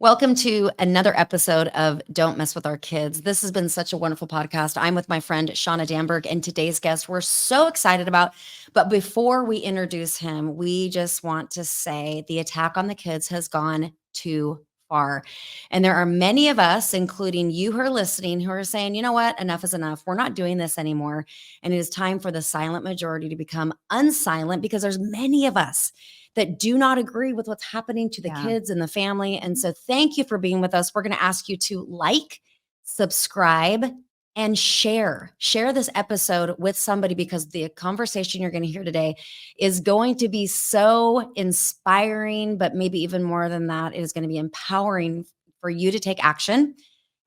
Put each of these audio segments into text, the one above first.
Welcome to another episode of Don't Mess with Our Kids. This has been such a wonderful podcast. I'm with my friend Shawna Danberg, and today's guest we're so excited about. But before we introduce him, we just want to say the attack on the kids has gone too far. And there are many of us, including you who are listening, who are saying, you know what, enough is enough. We're not doing this anymore. And it is time for the silent majority to become unsilent because there's many of us that do not agree with what's happening to the kids and the family. And so thank you for being with us. We're going to ask you to like, subscribe, and share. Share this episode with somebody because the conversation you're going to hear today is going to be so inspiring, but maybe even more than that, it is going to be empowering for you to take action.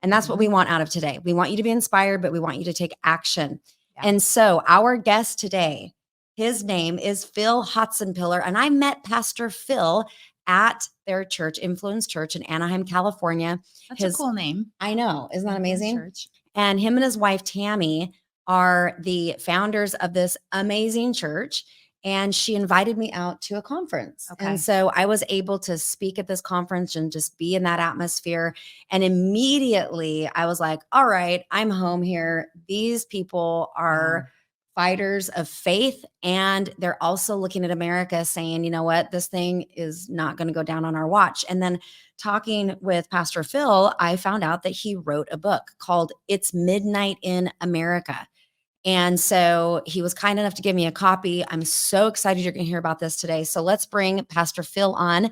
And that's what we want out of today. We want you to be inspired, but we want you to take action. And so our guest today, his name is Phil Hotsenpiller, and I met Pastor Phil at their church, Influence Church in Anaheim, California. That's a cool name. I know. Isn't that amazing? Church. And him and his wife, Tammy, are the founders of this amazing church. And she invited me out to a conference. Okay. And so I was able to speak at this conference and just be in that atmosphere. And immediately I was like, all right, I'm home here. These people are fighters of faith. And they're also looking at America saying, you know what, this thing is not going to go down on our watch. And then talking with Pastor Phil, I found out that he wrote a book called It's Midnight in America. And so he was kind enough to give me a copy. I'm so excited you're going to hear about this today. So let's bring Pastor Phil on.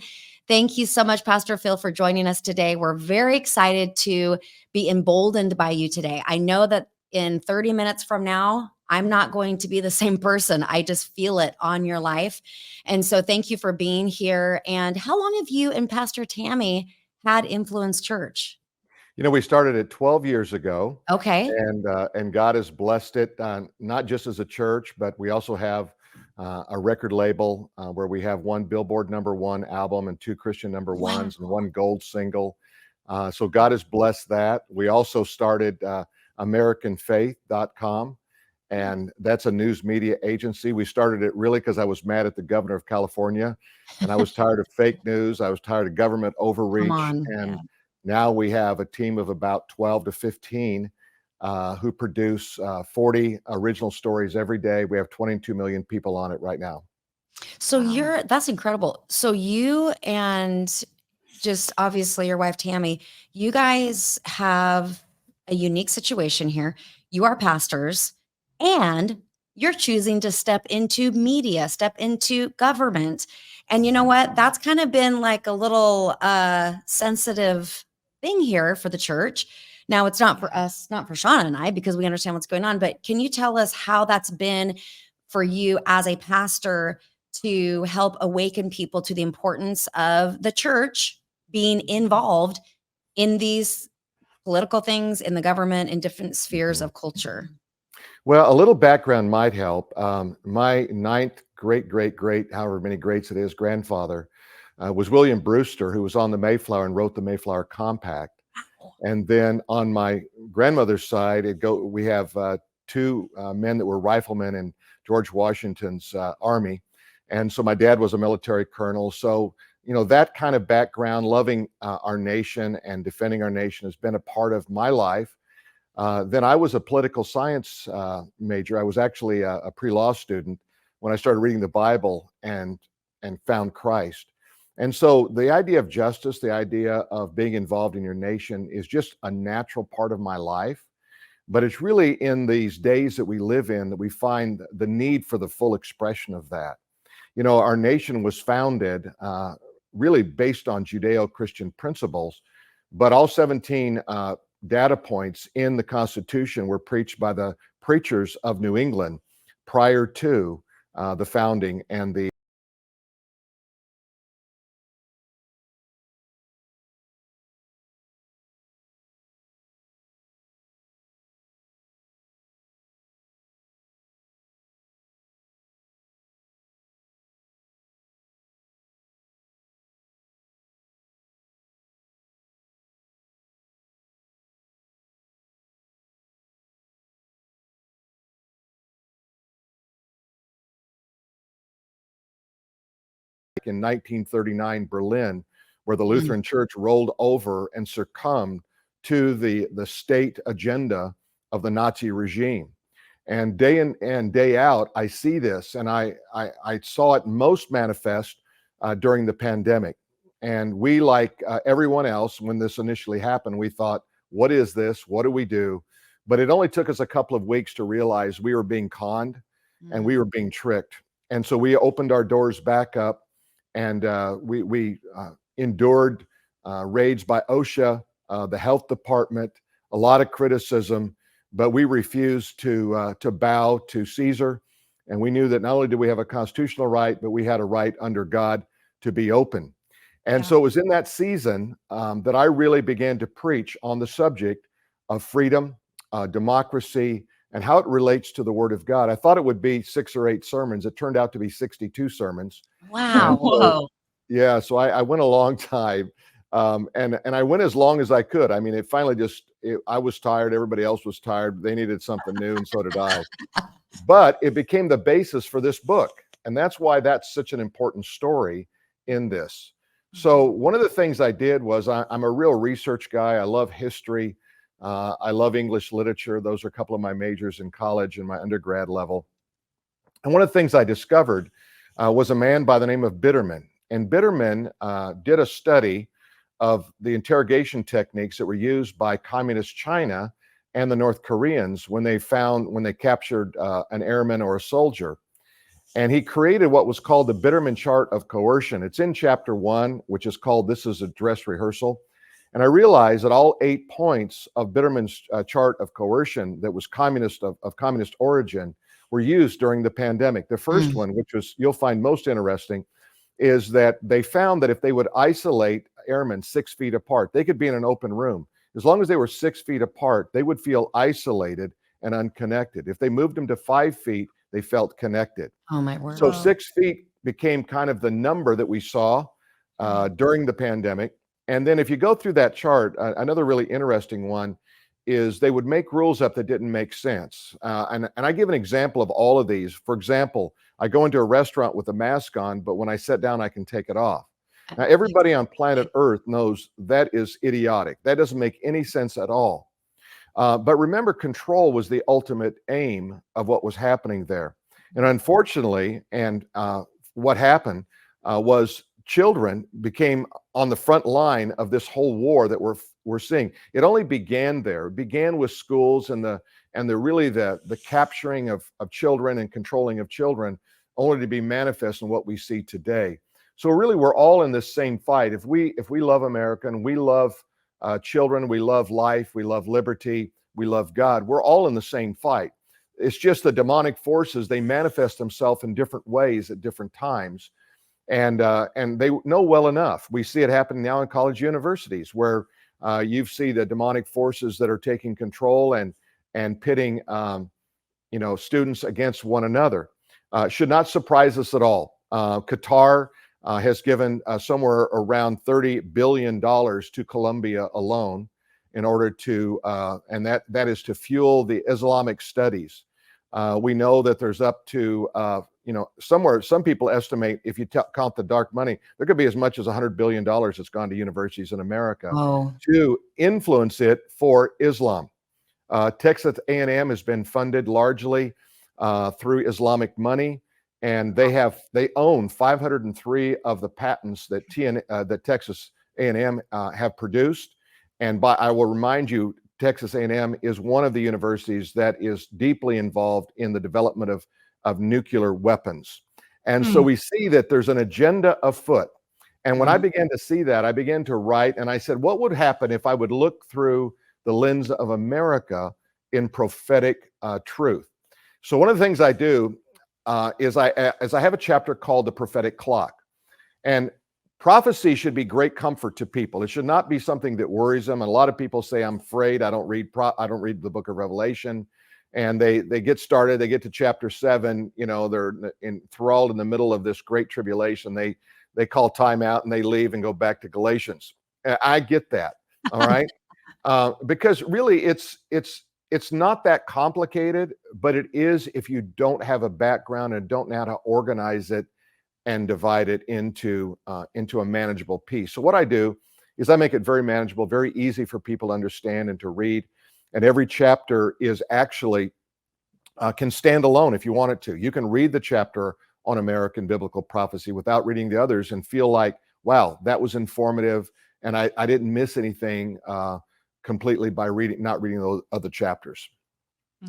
Thank you so much, Pastor Phil, for joining us today. We're very excited to be emboldened by you today. I know that in 30 minutes from now, I'm not going to be the same person. I just feel it on your life. And so thank you for being here. And how long have you and Pastor Tammy had Influence Church? You know, we started it 12 years ago. Okay. And God has blessed it, not just as a church, but we also have a record label where we have one Billboard #1 album and 2 Christian #1s and 1 gold single. So God has blessed that. We also started AmericanFaith.com, and that's a news media agency. We started it really because I was mad at the governor of California, and I was tired of fake news. I was tired of government overreach. And now we have a team of about 12 to 15 who produce 40 original stories every day. We have 22 million people on it right now. So that's incredible. So you and just obviously your wife, Tammy, you guys have a unique situation here. You are pastors and you're choosing to step into media, step into government. And you know what? That's kind of been like a little sensitive thing here for the church. Now, it's not for us, not for Shawna and I, because we understand what's going on. But can you tell us how that's been for you as a pastor to help awaken people to the importance of the church being involved in these political things, in the government, in different spheres of culture? Well, a little background might help. My ninth great, however many greats it is, grandfather was William Brewster, who was on the Mayflower and wrote the Mayflower Compact. And then on my grandmother's side, we have 2 men that were riflemen in George Washington's army. And so my dad was a military colonel. So, you know, that kind of background, loving our nation and defending our nation has been a part of my life. Then I was a political science major. I was actually a pre-law student when I started reading the Bible and found Christ. And so the idea of justice, the idea of being involved in your nation is just a natural part of my life. But it's really in these days that we live in that we find the need for the full expression of that. You know, our nation was founded really based on Judeo-Christian principles, but all 17 data points in the Constitution were preached by the preachers of New England prior to the founding and the in 1939 Berlin, where the Mm. Lutheran Church rolled over and succumbed to the state agenda of the Nazi regime. And day in and day out, I see this, and I saw it most manifest during the pandemic. And we, like everyone else, when this initially happened, we thought, what is this? What do we do? But it only took us a couple of weeks to realize we were being conned and we Mm. were being tricked. And so we opened our doors back up, and we endured raids by OSHA, the health department, a lot of criticism, but we refused to bow to Caesar. And we knew that not only did we have a constitutional right, but we had a right under God to be open. And Yeah. so it was in that season that I really began to preach on the subject of freedom, democracy, and how it relates to the Word of God. I thought it would be 6 or 8 sermons. It turned out to be 62 sermons. And Wow. so, Whoa. yeah, so I went a long time, and I went as long as I could. I mean, it finally I was tired. Everybody else was tired. They needed something new, and so did I. But it became the basis for this book, and that's why that's such an important story in this. So Mhm. one of the things I did was I'm a real research guy. I love history. I love English literature. Those are a couple of my majors in college and my undergrad level. And one of the things I discovered was a man by the name of Bitterman. And Bitterman did a study of the interrogation techniques that were used by communist China and the North Koreans when they captured an airman or a soldier. And he created what was called the Bitterman chart of coercion. It's in chapter 1, which is called This is a Dress Rehearsal. And I realized that all 8 points of Bitterman's chart of coercion that was of communist origin were used during the pandemic. The first Mm. one, which was you'll find most interesting, is that they found that if they would isolate airmen 6 feet apart, they could be in an open room. As long as they were 6 feet apart, they would feel isolated and unconnected. If they moved them to 5 feet, they felt connected. Oh my So word. Whoa. 6 feet became kind of the number that we saw Mm. during the pandemic. And then if you go through that chart, another really interesting one is they would make rules up that didn't make sense. And I give an example of all of these. For example, I go into a restaurant with a mask on, but when I sit down, I can take it off. Now, everybody on planet Earth knows that is idiotic. That doesn't make any sense at all. But remember, control was the ultimate aim of what was happening there. And unfortunately, what happened was children became on the front line of this whole war that we're seeing. It only began there. It began with schools and the capturing of children and controlling of children, only to be manifest in what we see today. So really, we're all in this same fight. If we love America and we love children, we love life, we love liberty, we love God, we're all in the same fight. It's just the demonic forces, they manifest themselves in different ways at different times. And they know well enough. We see it happen now in college universities where you see the demonic forces that are taking control and pitting students against one another. Should not surprise us at all. Qatar has given somewhere around $30 billion to Colombia alone in order to, and that is to fuel the Islamic studies. We know that there's up to, somewhere, some people estimate if you count the dark money, there could be as much as $100 billion that's gone to universities in America Oh. to influence it for Islam. Texas A&M has been funded largely through Islamic money, and they own 503 of the patents that Texas A&M have produced. And I will remind you, Texas A&M is one of the universities that is deeply involved in the development of nuclear weapons. And so Hmm. we see that there's an agenda afoot. And when I Mm. began to see that, I began to write, and I said, what would happen if I would look through the lens of America in prophetic truth? So one of the things I do is I have a chapter called The Prophetic Clock. And prophecy should be great comfort to people. It should not be something that worries them. And a lot of people say, I'm afraid, I don't read the book of Revelation. And they get started, they get to chapter 7, they're enthralled in the middle of this great tribulation. They call time out and they leave and go back to Galatians. I get that. All right. Because really it's not that complicated, but it is if you don't have a background and don't know how to organize it and divide it into a manageable piece. So what I do is I make it very manageable, very easy for people to understand and to read. And every chapter is actually can stand alone if you want it to. You can read the chapter on American biblical prophecy without reading the others and feel like, wow, that was informative, and I didn't miss anything completely by not reading those other chapters.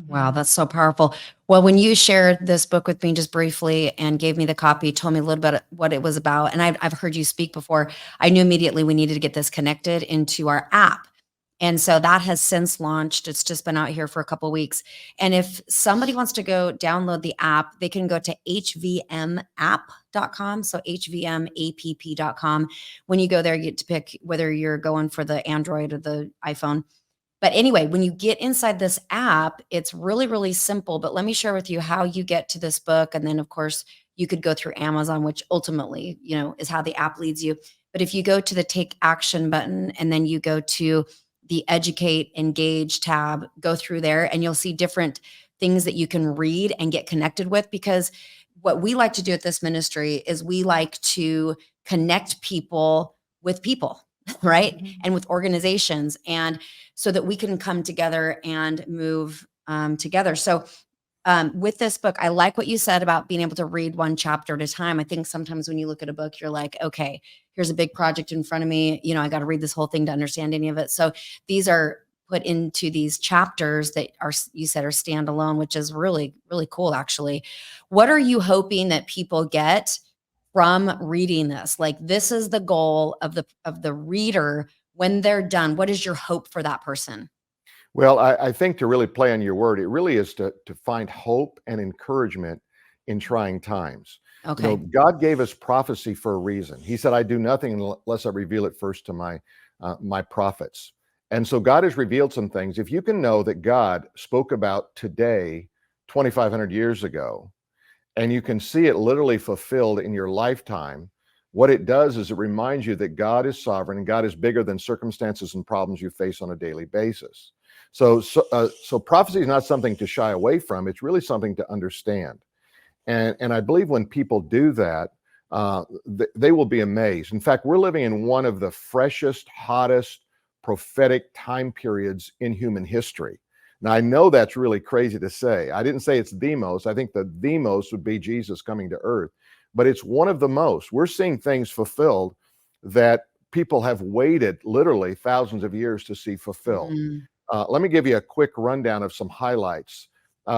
Wow, that's so powerful. Well, when you shared this book with me just briefly and gave me the copy, told me a little bit what it was about, and I've heard you speak before, I knew immediately we needed to get this connected into our app. And so that has since launched. It's just been out here for a couple weeks. And if somebody wants to go download the app, they can go to hvmapp.com. So hvmapp.com. When you go there, you get to pick whether you're going for the Android or the iPhone. But anyway, when you get inside this app, it's really, really simple. But let me share with you how you get to this book. And then, of course, you could go through Amazon, which ultimately, is how the app leads you. But if you go to the take action button and then you go to the educate, engage tab, go through there and you'll see different things that you can read and get connected with. Because what we like to do at this ministry is we like to connect people, right? And with organizations. And so that we can come together and move together. So with this book, I like what you said about being able to read one chapter at a time. I think sometimes when you look at a book, you're like, okay, here's a big project in front of me. I got to read this whole thing to understand any of it. So these are put into these chapters that are, you said, are standalone, which is really, really cool, actually. What are you hoping that people get from reading this? Like, this is the goal of the reader when they're done. What is your hope for that person? Well, I think to really play on your word, it really is to find hope and encouragement in trying times. Okay. God gave us prophecy for a reason. He said, "I do nothing unless I reveal it first to my prophets." And so God has revealed some things. If you can know that God spoke about today 2,500 years ago, and you can see it literally fulfilled in your lifetime, what it does is it reminds you that God is sovereign and God is bigger than circumstances and problems you face on a daily basis. So prophecy is not something to shy away from. It's really something to understand. And I believe when people do that, they will be amazed. In fact, we're living in one of the freshest, hottest prophetic time periods in human history. Now, I know that's really crazy to say. I didn't say it's the most. I think the most would be Jesus coming to earth, but it's one of the most. We're seeing things fulfilled that people have waited literally thousands of years to see fulfilled. Mm, Let me give you a quick rundown of some highlights.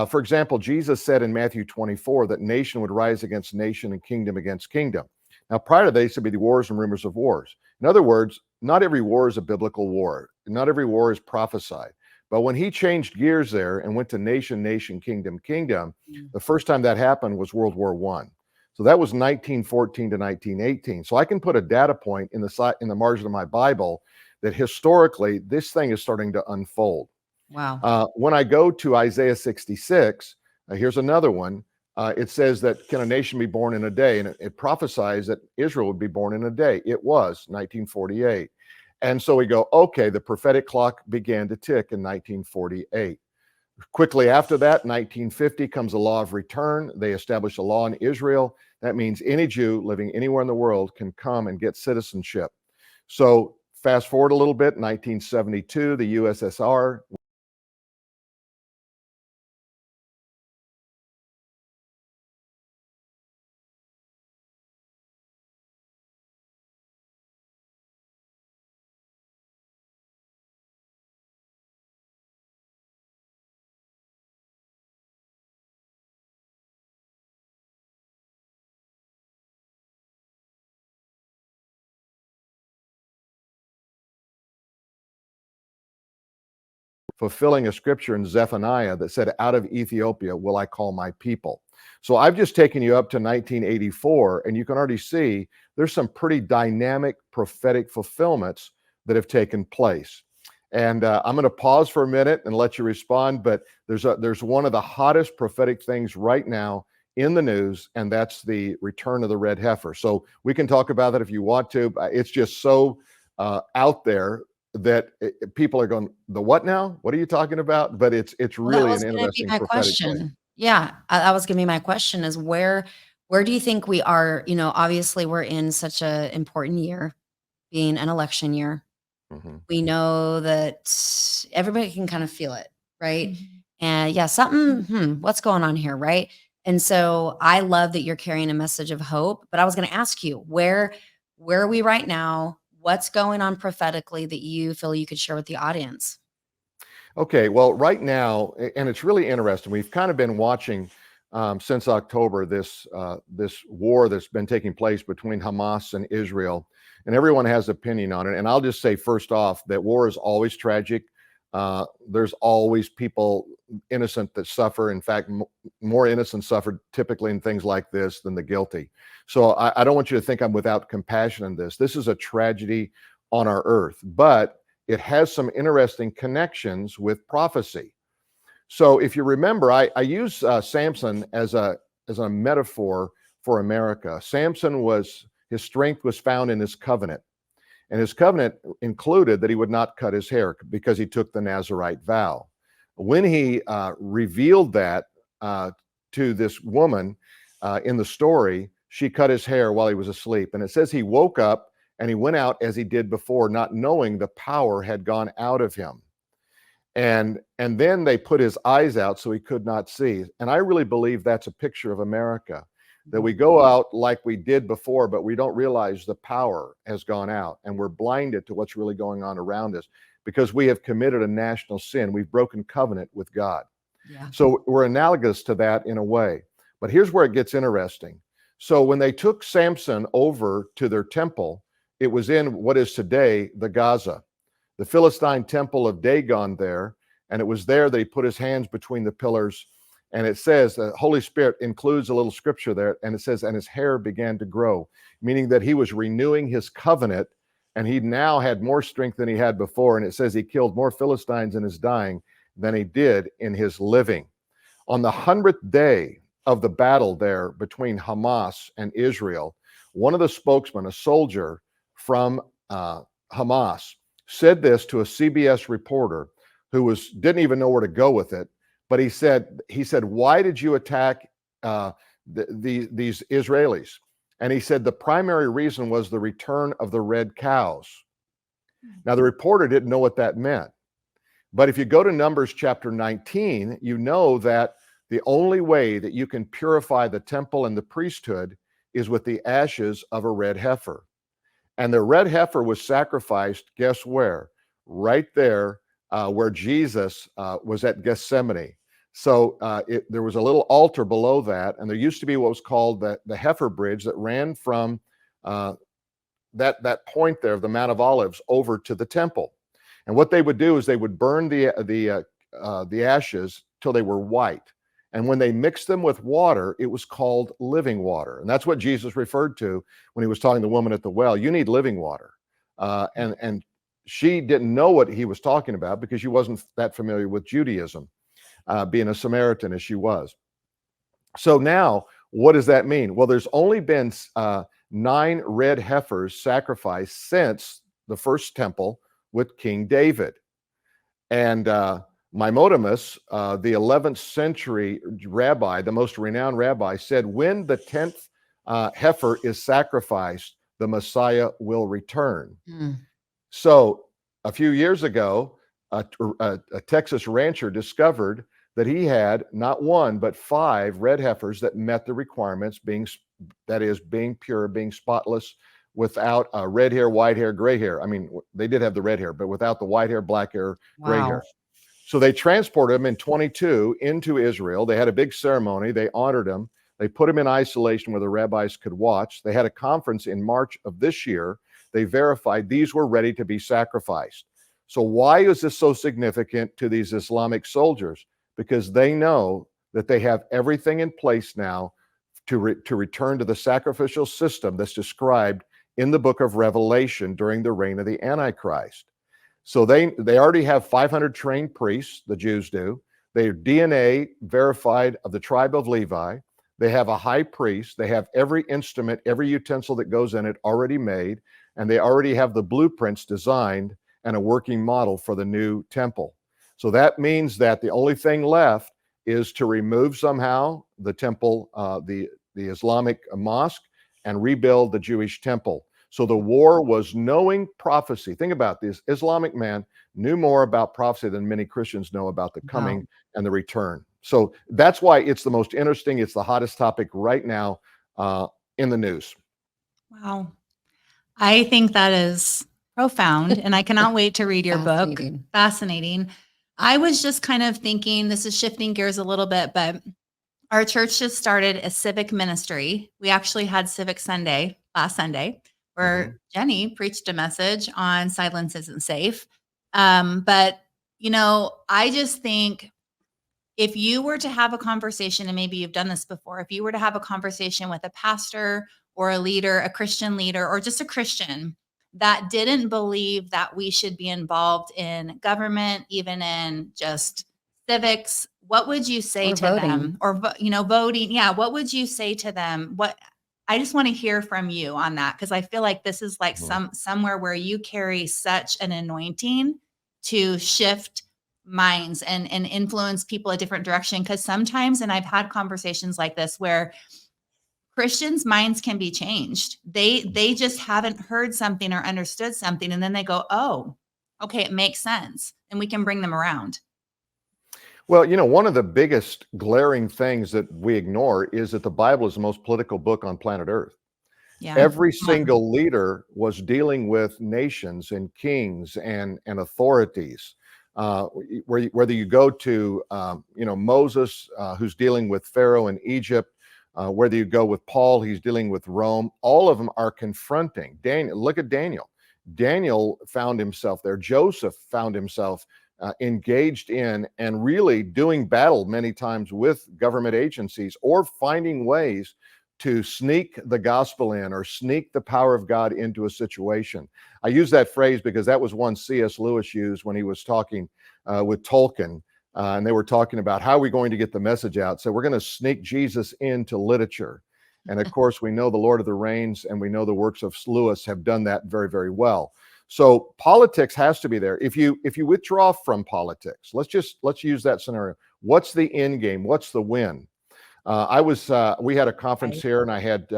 For example, Jesus said in Matthew 24 that nation would rise against nation and kingdom against kingdom. Now, prior to that, used to be the wars and rumors of wars. In other words, not every war is a biblical war. Not every war is prophesied. But when he changed gears there and went to nation, nation, kingdom, kingdom, mm. the first time that happened was World War I. So that was 1914 to 1918. So I can put a data point in the margin of my Bible that historically this thing is starting to unfold. Wow. When I go to Isaiah 66, here's another one. It says that can a nation be born in a day? And it prophesies that Israel would be born in a day. It was 1948. And so we go, okay, the prophetic clock began to tick in 1948. Quickly after that, 1950 comes the law of return. They establish a law in Israel. That means any Jew living anywhere in the world can come and get citizenship. So fast forward a little bit, 1972, the USSR fulfilling a scripture in Zephaniah that said, "Out of Ethiopia will I call my people." So I've just taken you up to 1984, and you can already see there's some pretty dynamic prophetic fulfillments that have taken place. And I'm going to pause for a minute and let you respond. But there's one of the hottest prophetic things right now in the news, and that's the return of the red heifer. So we can talk about that if you want to. It's just so out there that people are going, the what now? What are you talking about? But it's Well, that really was an gonna be interesting my prophetic thing. question. Yeah, that was gonna be my question is Where do you think we are? Obviously we're in such a important year, being an election year. Mhm. We know that everybody can kind of feel it, right? And yeah, something, what's going on here, right? And so I love that you're carrying a message of hope. But I was going to ask you, where are we right now? What's going on prophetically that you feel you could share with the audience? Okay, well, right now, and it's really interesting. We've kind of been watching since October this war that's been taking place between Hamas and Israel, and everyone has opinion on it. And I'll just say first off that war is always tragic. There's always people innocent that suffer. In fact, more innocent suffer typically in things like this than the guilty. So I don't want you to think I'm without compassion in this. This is a tragedy on our earth, but it has some interesting connections with prophecy. So if you remember, I use Samson as a metaphor for America. Samson his strength was found in his covenant, and his covenant included that he would not cut his hair because he took the Nazirite vow. When he revealed that to this woman in the story, she cut his hair while he was asleep, and it says he woke up and he went out as he did before, not knowing the power had gone out of him. And then they put his eyes out so he could not see. And I really believe that's a picture of America, that we go out like we did before, but we don't realize the power has gone out, and we're blinded to what's really going on around us because we have committed a national sin. We've broken covenant with God. Yeah. So we're analogous to that in a way. But here's where it gets interesting. So when they took Samson over to their temple, it was in what is today the Gaza, the Philistine temple of Dagon there. And it was there that he put his hands between the pillars. And it says the Holy Spirit includes a little scripture there. And it says, and his hair began to grow, meaning that he was renewing his covenant. And he now had more strength than he had before. And it says he killed more Philistines in his dying than he did in his living. On the 100th day of the battle there between Hamas and Israel, one of the spokesmen, a soldier from Hamas, said this to a CBS reporter who didn't even know where to go with it. But he said, why did you attack these Israelis? And he said the primary reason was the return of the red cows. Now, the reporter didn't know what that meant. But if you go to Numbers chapter 19, you know that the only way that you can purify the temple and the priesthood is with the ashes of a red heifer. And the red heifer was sacrificed, guess where? Right there where Jesus was at Gethsemane. So there was a little altar below that, and there used to be what was called the heifer bridge that ran from that point there of the Mount of Olives over to the temple. And what they would do is they would burn the ashes till they were white. And when they mixed them with water, it was called living water. And that's what Jesus referred to when he was talking to the woman at the well. You need living water. And she didn't know what he was talking about because she wasn't that familiar with Judaism, being a Samaritan as she was. So now, what does that mean? Well, there's only been 9 red heifers sacrificed since the first temple with King David. And Maimonides, the 11th century rabbi, the most renowned rabbi, said when the 10th heifer is sacrificed, the Messiah will return. So a few years ago, a Texas rancher discovered that he had not 1, but 5 red heifers that met the requirements, being pure, being spotless, without red hair, white hair, gray hair. I mean, they did have the red hair, but without the white hair, black hair, gray hair. So they transported him in 22 into Israel. They had a big ceremony. They honored him. They put him in isolation where the rabbis could watch. They had a conference in March of this year. They verified these were ready to be sacrificed. So why is this so significant to these Islamic soldiers? Because they know that they have everything in place now to return to the sacrificial system that's described in the book of Revelation during the reign of the Antichrist. So they already have 500 trained priests, the Jews do. They're DNA verified of the tribe of Levi. They have a high priest. They have every instrument, every utensil that goes in it already made, and they already have the blueprints designed and a working model for the new temple. So that means that the only thing left is to remove somehow the temple, the the Islamic mosque and rebuild the Jewish temple. So the war was knowing prophecy. Think about this. Islamic man knew more about prophecy than many Christians know about the Wow. coming and the return. So that's why it's the most interesting. It's the hottest topic right now in the news. Wow. I think that is profound, and I cannot wait to read your book. Fascinating. Fascinating. I was just kind of thinking, this is shifting gears a little bit, but our church just started a civic ministry. We actually had Civic Sunday last Sunday, where Jenny preached a message on silence isn't safe. But, I just think if you were to have a conversation, and maybe you've done this before, if you were to have a conversation with a pastor or a leader, a Christian leader, or just a Christian that didn't believe that we should be involved in government, even in just civics, what would you say Or to voting. them? Or, voting. Yeah. What would you say to them? I just want to hear from you on that, because I feel like this is like somewhere where you carry such an anointing to shift minds and influence people a different direction. Because sometimes, and I've had conversations like this where Christians' minds can be changed. They just haven't heard something or understood something, and then they go, "Oh, okay, it makes sense," and we can bring them around. Well, one of the biggest glaring things that we ignore is that the Bible is the most political book on planet Earth. Yeah. Every single leader was dealing with nations and kings and authorities. Whether you go to Moses, who's dealing with Pharaoh in Egypt, whether you go with Paul, he's dealing with Rome. All of them are confronting Daniel. Look at Daniel. Daniel found himself there. Joseph found himself engaged in and really doing battle many times with government agencies, or finding ways to sneak the gospel in or sneak the power of God into a situation. I use that phrase because that was one C.S. Lewis used when he was talking with Tolkien. And they were talking about how are we going to get the message out. So we're going to sneak Jesus into literature. And of course, we know the Lord of the Rings and we know the works of Lewis have done that very, very well. So politics has to be there. If you withdraw from politics, let's use that scenario. What's the end game? What's the win? We had a conference here, and I had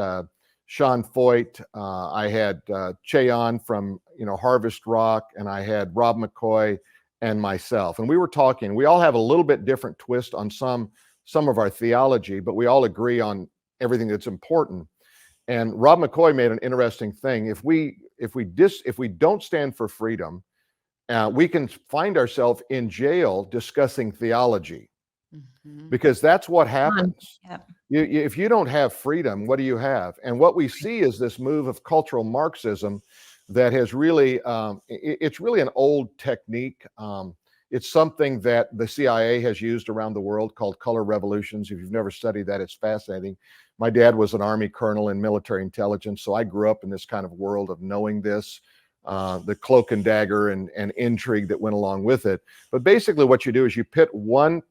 Sean Foyt, I had Cheon from Harvest Rock, and I had Rob McCoy and myself, and we were talking. We all have a little bit different twist on some of our theology, but we all agree on everything that's important. And Rob McCoy made an interesting thing. If we don't stand for freedom, we can find ourselves in jail discussing theology, because that's what happens. Yep. If you don't have freedom, what do you have? And what we see is this move of cultural Marxism that has really, it's really an old technique. It's something that the CIA has used around the world called color revolutions. If you've never studied that, it's fascinating. My dad was an Army colonel in military intelligence, so I grew up in this kind of world of knowing this, the cloak and dagger and intrigue that went along with it. But basically what you do is you pit one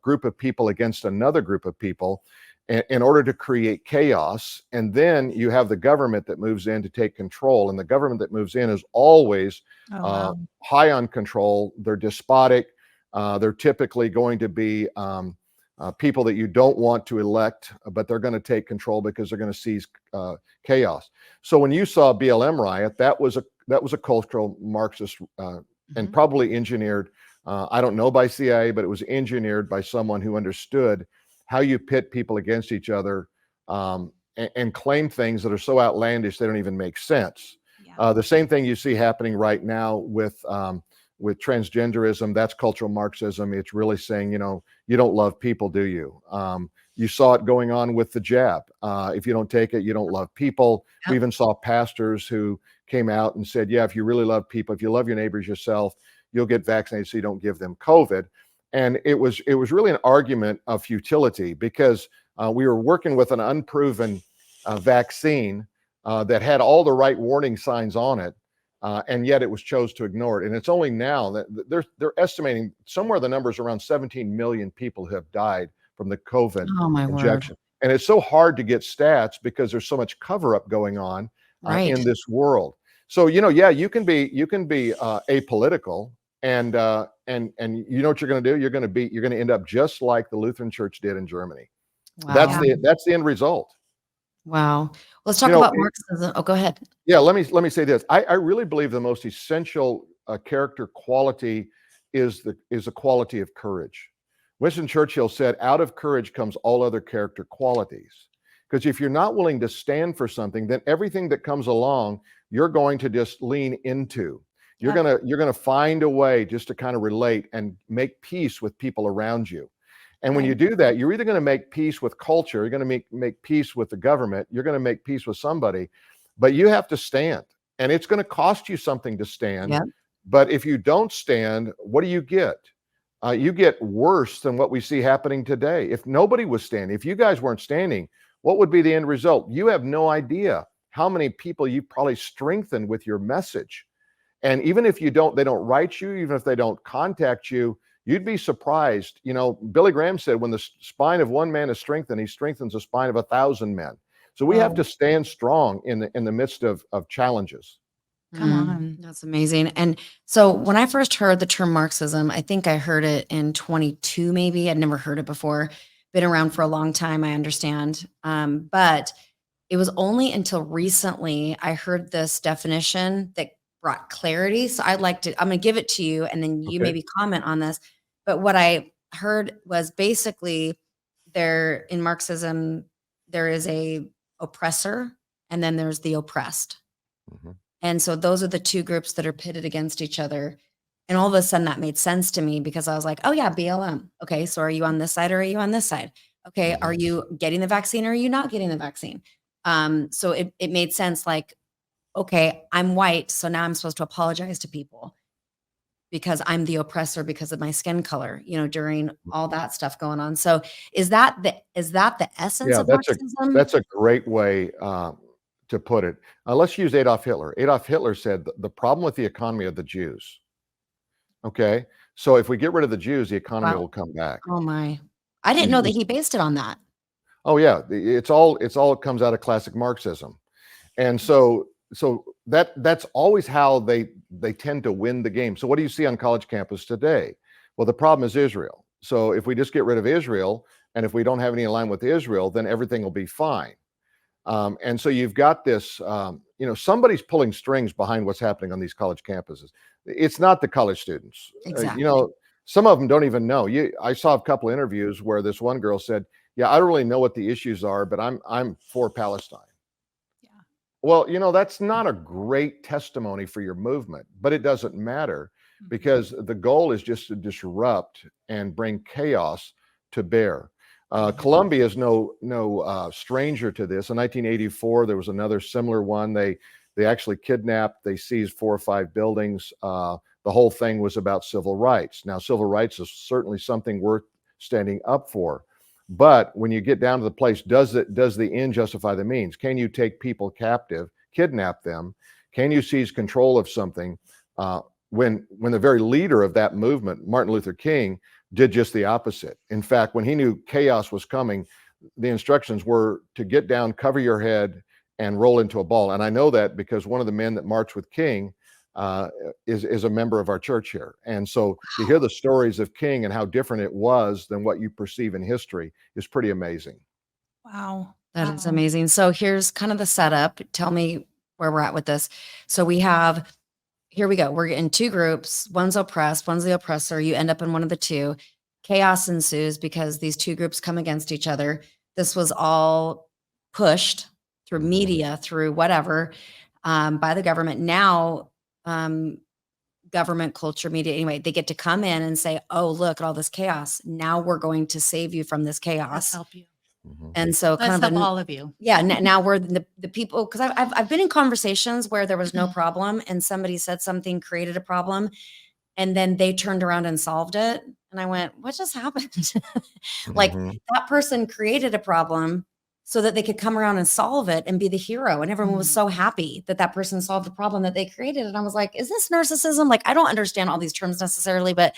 group of people against another group of people in order to create chaos. And then you have the government that moves in to take control. And the government that moves in is always high on control. They're despotic. They're typically going to be people that you don't want to elect, but they're going to take control because they're going to seize chaos. So when you saw BLM riot, that was a cultural Marxist and probably engineered. I don't know by CIA, but it was engineered by someone who understood how you pit people against each other and claim things that are so outlandish they don't even make sense. Yeah. The same thing you see happening right now with transgenderism. That's cultural Marxism. It's really saying, you don't love people, do you? You saw it going on with the jab. If you don't take it, you don't love people. Yep. We even saw pastors who came out and said, yeah, if you really love people, if you love your neighbors yourself, you'll get vaccinated so you don't give them COVID. And it was really an argument of futility, because we were working with an unproven vaccine that had all the right warning signs on it. And yet it was chose to ignore it. And it's only now that they're estimating somewhere the numbers around 17 million people who have died from the COVID injection. Word. And it's so hard to get stats because there's so much cover up going on in this world. So, yeah, you can be apolitical, and you know what you're going to do? You're going to end up just like the Lutheran Church did in Germany. Wow. That's the end result. Wow. Let's You talk know, about Marxism. Oh, go ahead. yeah, let me say this. I really believe the most essential character quality is the quality of courage. Winston Churchill said, "Out of courage comes all other character qualities." Because if you're not willing to stand for something, then everything that comes along, you're going to just lean into. You're gonna find a way just to kind of relate and make peace with people around you. And when you Right. do that, you're either going to make peace with culture, you're going to make peace with the government, you're going to make peace with somebody, but you have to stand. And it's going to cost you something to stand. Yeah. But if you don't stand, what do you get? You get worse than what we see happening today. If nobody was standing, if you guys weren't standing, what would be the end result? You have no idea how many people you probably strengthened with your message. And even if they don't write you, even if they don't contact you, you'd be surprised. You know, Billy Graham said, when the spine of one man is strengthened, he strengthens the spine of 1,000 men. So we have Oh, to stand strong in the midst of challenges. Come on. that's amazing. And so when I first heard the term Marxism, I think I heard it in 22, maybe. I'd never heard it before. Been around for a long time, I understand. But it was only until recently I heard this definition that brought clarity. So I'd like to, I'm going to give it to you and then you Okay. maybe comment on this. But what I heard was basically there in Marxism, there is a oppressor and then there's the oppressed. Mhm. And so those are the two groups that are pitted against each other. And all of a sudden that made sense to me because I was like, oh yeah, BLM. Okay. So are you on this side or are you on this side? Okay. Are Mhm. you getting the vaccine or are you not getting the vaccine? So it made sense like, okay, I'm white. So now I'm supposed to apologize to people because I'm the oppressor because of my skin color, during all that stuff going on. So is that the essence Yeah, of Marxism? that's a great way to put it. Let's use Adolf Hitler. Adolf Hitler said the problem with the economy of the Jews. Okay, so if we get rid of the Jews, the economy Wow. will come back. Oh my. I didn't know You- that he based it on that. oh yeah, it's all comes out of classic Marxism. And so that's always how they tend to win the game. So what do you see on college campus today? Well, the problem is Israel. So if we just get rid of Israel, and if we don't have any alignment with Israel, then everything will be fine. And so you've got this, somebody's pulling strings behind what's happening on these college campuses. It's not the college students. Exactly. Some of them don't even know. I saw a couple interviews where this one girl said, "Yeah, I don't really know what the issues are, but I'm for Palestine." Yeah. Well, that's not a great testimony for your movement, but it doesn't matter because the goal is just to disrupt and bring chaos to bear. Colombia is no stranger to this. In 1984, there was another similar one. They actually kidnapped, they seized 4 or 5 buildings. The whole thing was about civil rights. Now, civil rights is certainly something worth standing up for. But when you get down to the place, does the end justify the means? Can you take people captive, kidnap them? Can you seize control of something? When the very leader of that movement, Martin Luther King, did just the opposite. In fact, when he knew chaos was coming, the instructions were to get down, cover your head, and roll into a ball. And I know that because one of the men that marched with King is a member of our church here. And so to hear the stories of King and how different it was than what you perceive in history is pretty amazing. Wow. That is Wow. amazing. So here's kind of the setup. Tell me where we're at with this. So here we go. We're in two groups. One's oppressed, one's the oppressor. You end up in one of the two. Chaos ensues because these two groups come against each other. This was all pushed through Mhm. media, through whatever, by the government. Now, um, government, culture, media, anyway, they get to come in and say, oh, look at all this chaos. Now we're going to save you from this Let's chaos. help you. Mhm. And so Let's kind of help a all of you. yeah, now we're the people because I've been in conversations where there was no problem and somebody said something created a problem and then they turned around and solved it. And I went, what just happened? Like Mhm. that person created a problem so that they could come around and solve it and be the hero. And everyone was so happy that that person solved the problem that they created. And I was like, is this narcissism? Like, I don't understand all these terms necessarily, but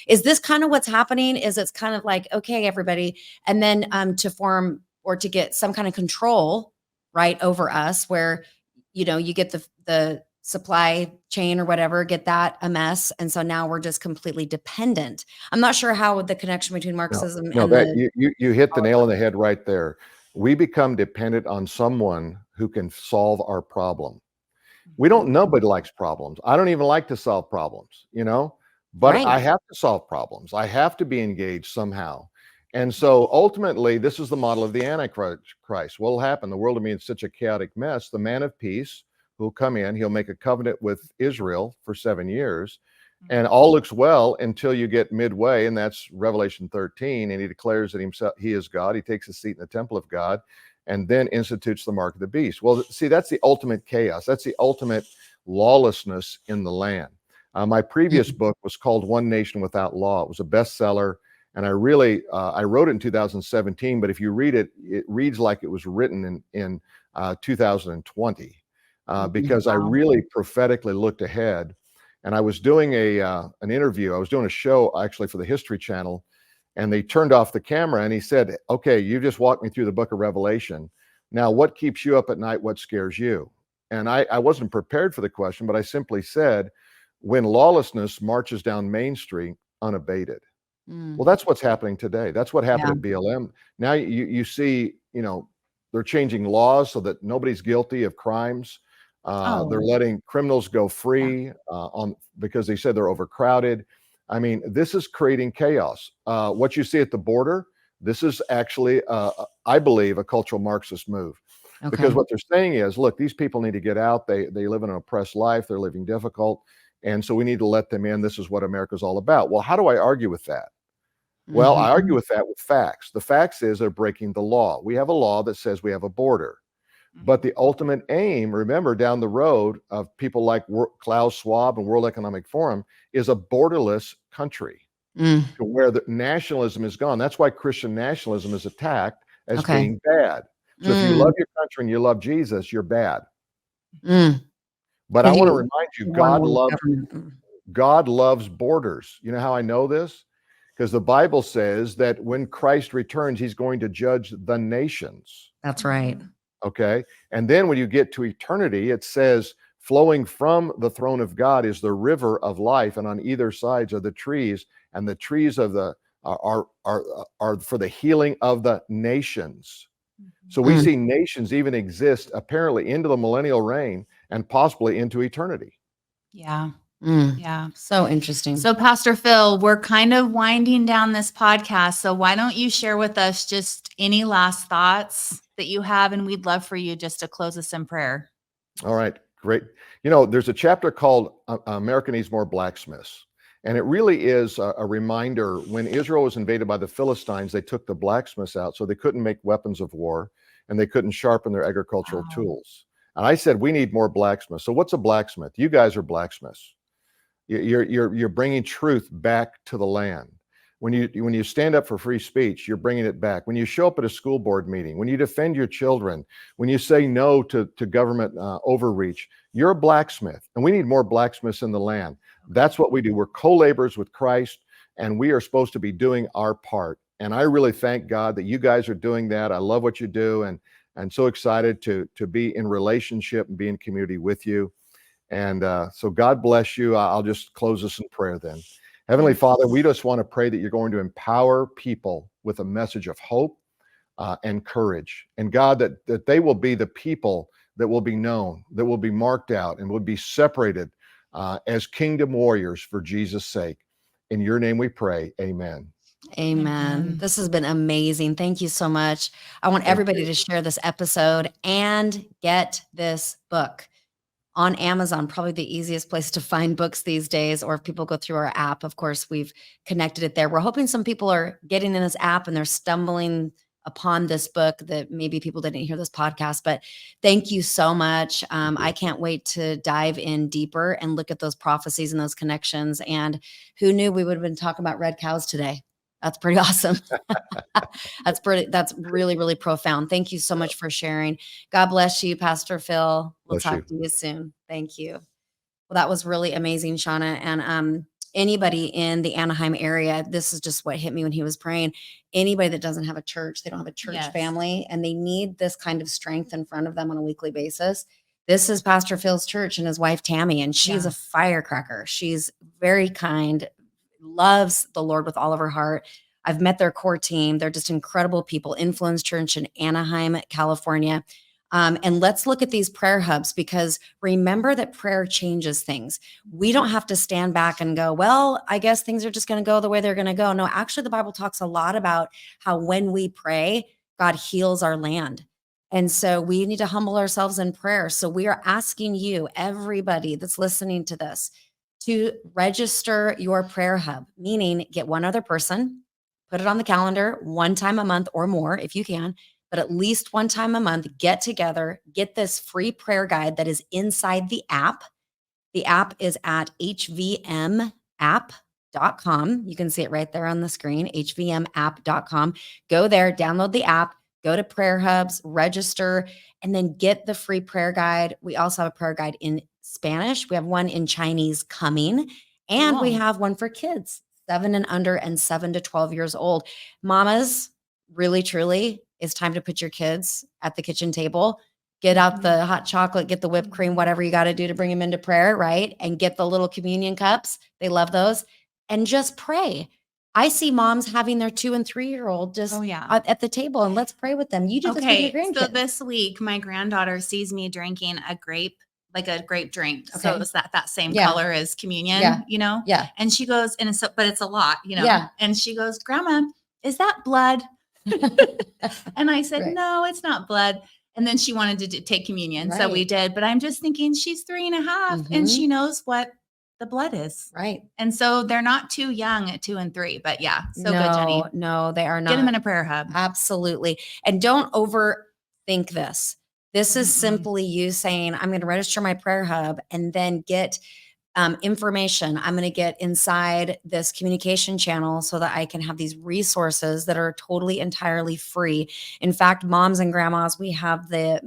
is this kind of what's happening? Is it's kind of like, okay, everybody. And then to form or to get some kind of control right over us where, you get the supply chain or whatever, get that a mess. And so now we're just completely dependent. I'm not sure how the connection between No, Marxism no, and that the you hit the all of nail on the head right there. we become dependent on someone who can solve our problem. Nobody likes problems. I don't even like to solve problems, but Right. I have to solve problems. I have to be engaged somehow. And so ultimately, this is the model of the Antichrist. What will happen? The world will be in such a chaotic mess. The man of peace who will come in, he'll make a covenant with Israel for 7 years, and all looks well until you get midway, and that's Revelation 13, and he declares that he is God. He takes a seat in the temple of God, and then institutes the mark of the beast. Well, see, that's the ultimate chaos. That's the ultimate lawlessness in the land. My previous book was called One Nation Without Law. It was a bestseller, and I wrote it in 2017, but if you read it, it reads like it was written in 2020, because I really prophetically looked ahead. And I was doing an interview. I was doing a show actually for the History Channel, and they turned off the camera, and he said, okay, you just walked me through the book of Revelation. Now, what keeps you up at night? What scares you? And I wasn't prepared for the question, but I simply said, when lawlessness marches down Main Street unabated. Well, that's what's happening today. That's what happened at BLM. Now you see, they're changing laws so that nobody's guilty of crimes. They're letting criminals go free because they said they're overcrowded. I mean, this is creating chaos. What you see at the border, this is actually, I believe, a cultural Marxist move. Okay. Because what they're saying is, look, these people need to get out. They live in an oppressed life. They're living difficult. And so we need to let them in. This is what America's all about. Well, how do I argue with that? Well, I argue with that with facts. The facts is they're breaking the law. We have a law that says we have a border. But the ultimate aim, remember, down the road of people like Klaus Schwab and World Economic Forum, is a borderless country to where the nationalism is gone. That's why Christian nationalism is attacked as being bad. So if you love your country and you love Jesus, you're bad. But I want to remind you, God loves borders. You know how I know this? Because the Bible says that when Christ returns, he's going to judge the nations. That's right. Okay. And then when you get to eternity, it says, flowing from the throne of God is the river of life, and on either sides are the trees, and the trees of the are for the healing of the nations. So we see nations even exist apparently into the millennial reign and possibly into eternity. Yeah. Yeah. So interesting. So Pastor Phil, we're kind of winding down this podcast. So why don't you share with us just any last thoughts that you have? And we'd love for you just to close us in prayer. All right, great. There's a chapter called America Needs More Blacksmiths. And it really is a reminder, when Israel was invaded by the Philistines, they took the blacksmiths out so they couldn't make weapons of war and they couldn't sharpen their agricultural tools. And I said, we need more blacksmiths. So what's a blacksmith? You guys are blacksmiths. You're bringing truth back to the land. When you stand up for free speech, you're bringing it back. When you show up at a school board meeting, when you defend your children, when you say no to government overreach, you're a blacksmith. And we need more blacksmiths in the land. That's what we do. We're co-laborers with Christ, and we are supposed to be doing our part. And I really thank God that you guys are doing that. I love what you do, and so excited to be in relationship and be in community with you. And so God bless you. I'll just close this in prayer then. Heavenly Father, we just want to pray that you're going to empower people with a message of hope and courage. And God, that they will be the people that will be known, that will be marked out, and will be separated as kingdom warriors for Jesus' sake. In your name we pray. Amen. Amen. This has been amazing. Thank you so much. I want everybody to share this episode and get this book on Amazon, probably the easiest place to find books these days. Or if people go through our app, of course, we've connected it there. We're hoping some people are getting in this app and they're stumbling upon this book that maybe people didn't hear this podcast. But thank you so much. I can't wait to dive in deeper and look at those prophecies and those connections. And who knew we would have been talking about red cows today? That's pretty awesome. That's really, really profound. Thank you so much for sharing. God bless you, Pastor Phil. We'll talk to you soon. Thank you. Well, that was really amazing, Shawna. And anybody in the Anaheim area, this is just what hit me when he was praying. Anybody that doesn't have a church, they don't have a church family, and they need this kind of strength in front of them on a weekly basis. This is Pastor Phil's church and his wife, Tammy, and she's a firecracker. She's very kind, loves the Lord with all of her heart. I've met their core team. They're just incredible people. Influence Church in Anaheim, California. And let's look at these prayer hubs, because remember that prayer changes things. We don't have to stand back and go, well, I guess things are just going to go the way they're going to go. No, actually, the Bible talks a lot about how when we pray, God heals our land. And so we need to humble ourselves in prayer. So we are asking you, everybody that's listening to this, to register your prayer hub, meaning get one other person, put it on the calendar one time a month or more if you can, but at least one time a month, get together, get this free prayer guide that is inside the app. The app is at hvmapp.com. You can see it right there on the screen, hvmapp.com. Go there, download the app, go to prayer hubs, register, and then get the free prayer guide. We also have a prayer guide in Spanish. We have one in Chinese coming, and we Cool. have one for kids 7 and under and 7 to 12 years old. Mamas, really, truly, it's time to put your kids at the kitchen table. Get out the hot chocolate, get the whipped cream, whatever you got to do to bring them into prayer, right? And get the little communion cups. They love those. And just pray. I see moms having their 2 and 3-year-old just Oh, yeah. at the table, and let's pray with them. You do this with your Okay, grandkids. so this week my granddaughter sees me drinking a grape, like a grape drink. So Okay. it's that same Yeah. color as communion, Yeah. you know? Yeah. And she goes, and it's, but it's a lot, you know? Yeah. And she goes, Grandma, is that blood? And I said, Right. no, it's not blood. And then she wanted to take communion. So we Right. did. But I'm just thinking she's 3.5 and Mhm. she knows what the blood is. Right. And so they're not too young at 2 and 3. But yeah, so good, Jenny. No, they are not. Get them in a prayer hub. Absolutely. And don't overthink this. This is Mm-mm. simply you saying, I'm going to register my prayer hub and then get information. I'm going to get inside this communication channel so that I can have these resources that are totally, entirely free. In fact, moms and grandmas, we have the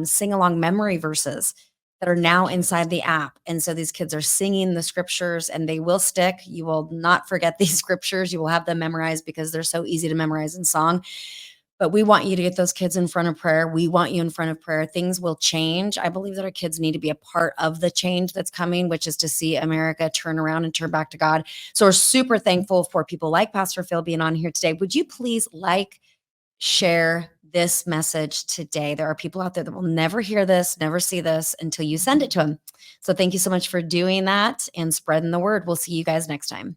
sing along memory verses that are now inside the app. And so these kids are singing the scriptures and they will stick. You will not forget these scriptures. You will have them memorized because they're so easy to memorize in song. But we want you to get those kids in front of prayer. We want you in front of prayer. Things will change. I believe that our kids need to be a part of the change that's coming, which is to see America turn around and turn back to God. So we're super thankful for people like Pastor Phil being on here today. Would you please share this message today? There are people out there that will never hear this, never see this until you send it to them. So thank you so much for doing that and spreading the word. We'll see you guys next time.